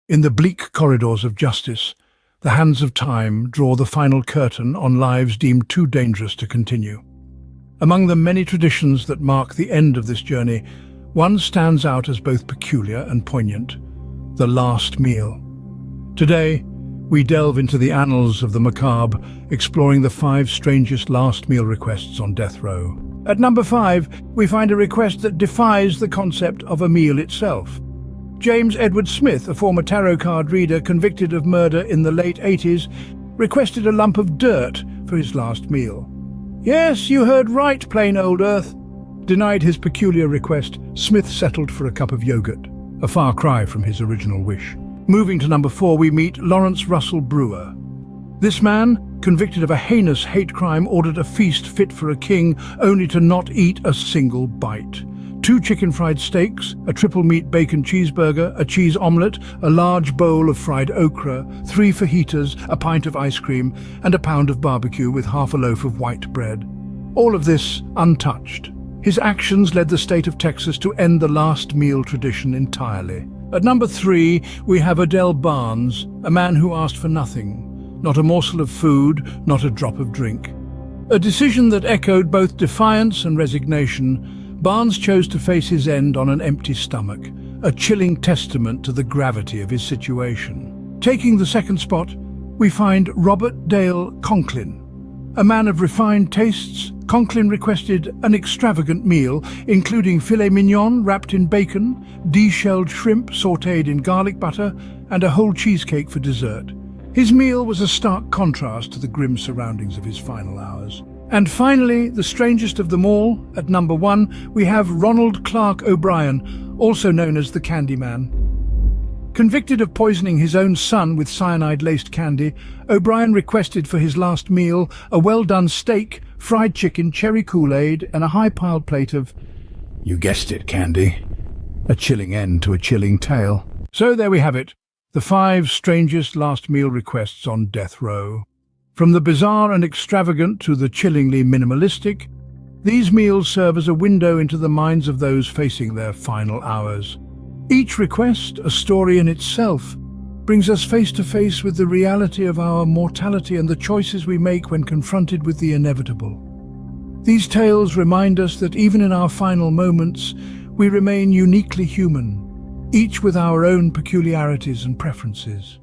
In the bleak corridors of justice, the hands of time draw the final curtain on lives deemed too dangerous to continue. Among the many traditions that mark the end of this journey, one stands out as both peculiar and poignant: the last meal. Today, we delve into the annals of the macabre, exploring the 5 strangest last meal requests on death row. At number 5, we find a request that defies the concept of a meal itself. James Edward Smith, a former tarot card reader convicted of murder in the late 80s, requested a lump of dirt for his last meal. Yes, you heard right, plain old Earth. Denied his peculiar request, Smith settled for a cup of yogurt, a far cry from his original wish. Moving to number 4, we meet Lawrence Russell Brewer. This man, convicted of a heinous hate crime, ordered a feast fit for a king only to not eat a single bite. 2 chicken fried steaks, a triple meat bacon cheeseburger, a cheese omelette, a large bowl of fried okra, 3 fajitas, a pint of ice cream, and a pound of barbecue with half a loaf of white bread. All of this untouched. His actions led the state of Texas to end the last meal tradition entirely. At number 3, we have Adele Barnes, a man who asked for nothing. Not a morsel of food, not a drop of drink. A decision that echoed both defiance and resignation. Barnes chose to face his end on an empty stomach, a chilling testament to the gravity of his situation. Taking the second spot, we find Robert Dale Conklin. A man of refined tastes, Conklin requested an extravagant meal, including filet mignon wrapped in bacon, de-shelled shrimp sautéed in garlic butter, and a whole cheesecake for dessert. His meal was a stark contrast to the grim surroundings of his final hours. And finally, the strangest of them all, at number 1, we have Ronald Clark O'Brien, also known as the Candyman. Convicted of poisoning his own son with cyanide-laced candy, O'Brien requested for his last meal a well-done steak, fried chicken, cherry Kool-Aid, and a high-piled plate of, you guessed it, candy. A chilling end to a chilling tale. So there we have it, the 5 strangest last meal requests on death row. From the bizarre and extravagant to the chillingly minimalistic, these meals serve as a window into the minds of those facing their final hours. Each request, a story in itself, brings us face to face with the reality of our mortality and the choices we make when confronted with the inevitable. These tales remind us that even in our final moments, we remain uniquely human, each with our own peculiarities and preferences.